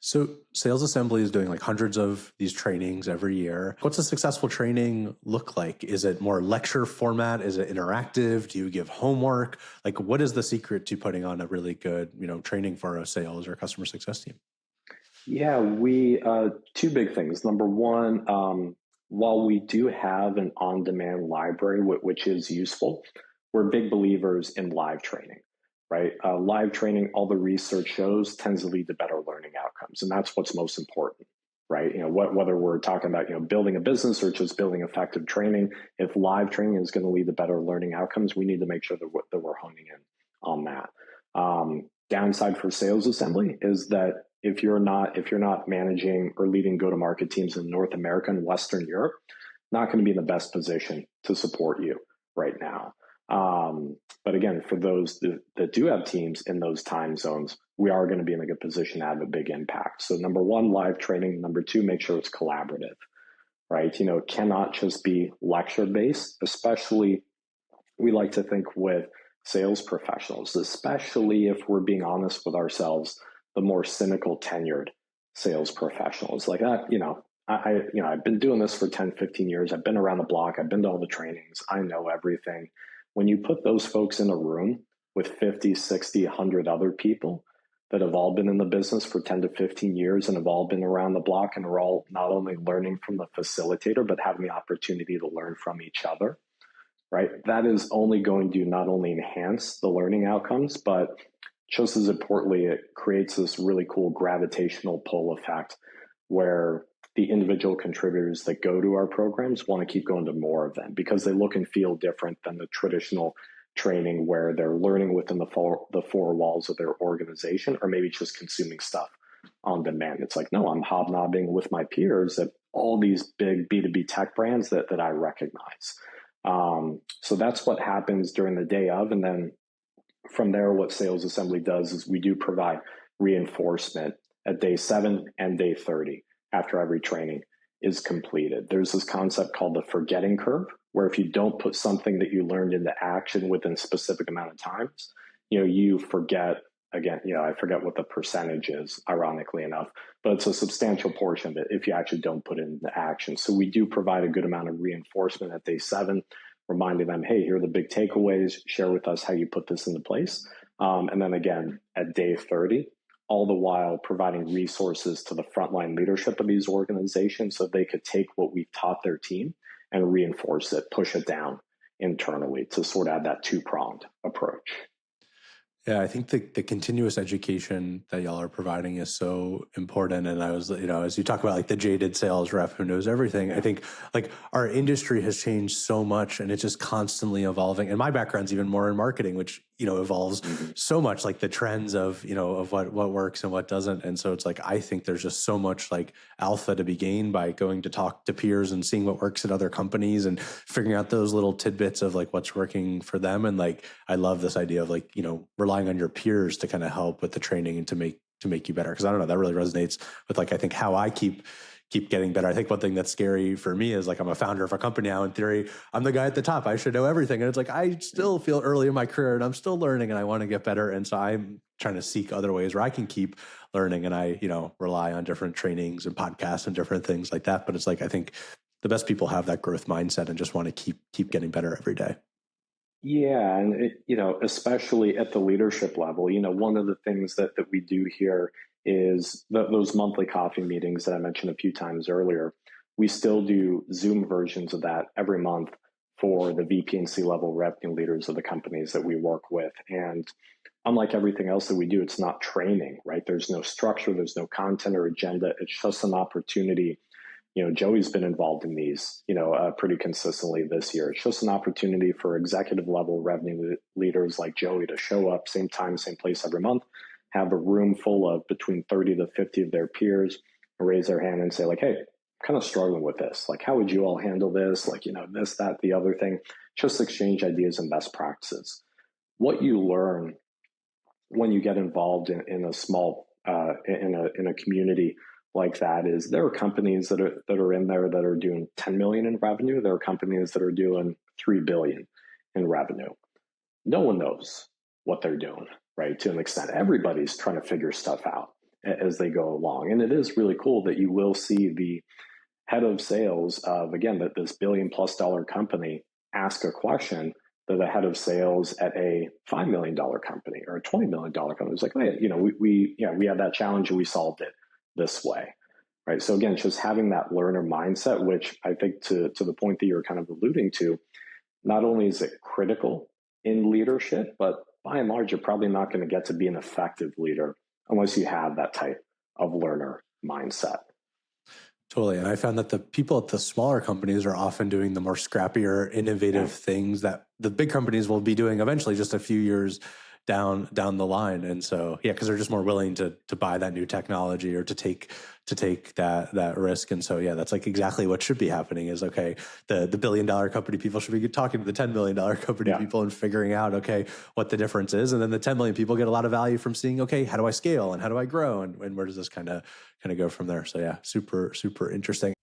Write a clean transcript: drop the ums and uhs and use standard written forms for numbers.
So Sales Assembly is doing like hundreds of these trainings every year. What's a successful training look like? Is it more lecture format? Is it interactive? Do you give homework? Like what is the secret to putting on a really good, training for a sales or customer success team? Yeah, we two big things. Number one, while we do have an on-demand library, which is useful, we're big believers in live training, right? Live training, all the research shows, tends to lead to better learning outcomes, and that's what's most important, right? Whether we're talking about building a business or just building effective training, if live training is going to lead to better learning outcomes, we need to make sure that we're honing in on that. Downside for Sales Assembly is that if you're not managing or leading go-to-market teams in North America and Western Europe, not going to be in the best position to support you right now. But again, for those that do have teams in those time zones, we are going to be in a good position to have a big impact. So number one, live training. Number two, make sure it's collaborative, right? It cannot just be lecture based, especially we like to think with sales professionals, especially if we're being honest with ourselves, the more cynical tenured sales professionals like that, I've been doing this for 10, 15 years. I've been around the block. I've been to all the trainings. I know everything. When you put those folks in a room with 50, 60, 100 other people that have all been in the business for 10 to 15 years and have all been around the block and are all not only learning from the facilitator, but having the opportunity to learn from each other, right? That is only going to not only enhance the learning outcomes, but just as importantly, it creates this really cool gravitational pull effect where the individual contributors that go to our programs want to keep going to more of them because they look and feel different than the traditional training where they're learning within the four walls of their organization or maybe just consuming stuff on demand. It's like, no, I'm hobnobbing with my peers at all these big B2B tech brands that I recognize. So that's what happens during the day of. And then from there, what Sales Assembly does is we do provide reinforcement at day 7 and day 30 after every training is completed. There's this concept called the forgetting curve, where if you don't put something that you learned into action within a specific amount of times, you forget. Again, I forget what the percentage is, ironically enough, but it's a substantial portion of it if you actually don't put it into action. So we do provide a good amount of reinforcement at day 7, reminding them, hey, here are the big takeaways, share with us how you put this into place. And then again, at day 30, all the while providing resources to the frontline leadership of these organizations so they could take what we've taught their team and reinforce it, push it down internally to sort of have that two-pronged approach. Yeah, I think the continuous education that y'all are providing is so important. And I was, as you talk about like the jaded sales rep who knows everything, I think like our industry has changed so much and it's just constantly evolving. And my background's even more in marketing, which, evolves so much, like the trends of, of what works and what doesn't. And so it's like, I think there's just so much like alpha to be gained by going to talk to peers and seeing what works at other companies and figuring out those little tidbits of like what's working for them. And like, I love this idea of like, relying on your peers to kind of help with the training and to make you better. Cause I don't know, that really resonates with like, I think how I keep getting better. I think one thing that's scary for me is like, I'm a founder of a company now. In theory, I'm the guy at the top. I should know everything. And it's like, I still feel early in my career and I'm still learning and I want to get better. And so I'm trying to seek other ways where I can keep learning. And I, rely on different trainings and podcasts and different things like that. But it's like, I think the best people have that growth mindset and just want to keep getting better every day. Yeah. And, especially at the leadership level, one of the things that we do here is those monthly coffee meetings that I mentioned a few times earlier. We still do Zoom versions of that every month for the VP and C-level revenue leaders of the companies that we work with. And unlike everything else that we do, it's not training, right? There's no structure, there's no content or agenda. It's just an opportunity. Joey's been involved in these, pretty consistently this year. It's just an opportunity for executive level revenue leaders like Joey to show up same time, same place every month, have a room full of between 30 to 50 of their peers and raise their hand and say like, hey, I'm kind of struggling with this. Like, how would you all handle this? Like, this, that, the other thing, just exchange ideas and best practices. What you learn when you get involved in a small, in a community like that is there are companies that are in there that are doing 10 million in revenue. There are companies that are doing 3 billion in revenue. No one knows what they're doing, right? To an extent, everybody's trying to figure stuff out. as they go along. And it is really cool that you will see the head of sales of, again, that this $1 billion+ company ask a question that the head of sales at a $5 million company or a $20 million company was like, hey, we had that challenge and we solved it this way. Right. So again, just having that learner mindset, which I think to the point that you're kind of alluding to, not only is it critical in leadership, but by and large, you're probably not going to get to be an effective leader unless you have that type of learner mindset. Totally. And I found that the people at the smaller companies are often doing the more scrappier, innovative things that the big companies will be doing eventually just a few years down the line. And so, yeah, because they're just more willing to buy that new technology or to take that risk. And so, yeah, that's like exactly what should be happening is, okay, the $1 billion company people should be talking to the $10 million company people and figuring out, okay, what the difference is. And then the 10 million people get a lot of value from seeing, okay, how do I scale and how do I grow? And where does this kind of go from there? So yeah, super, super interesting.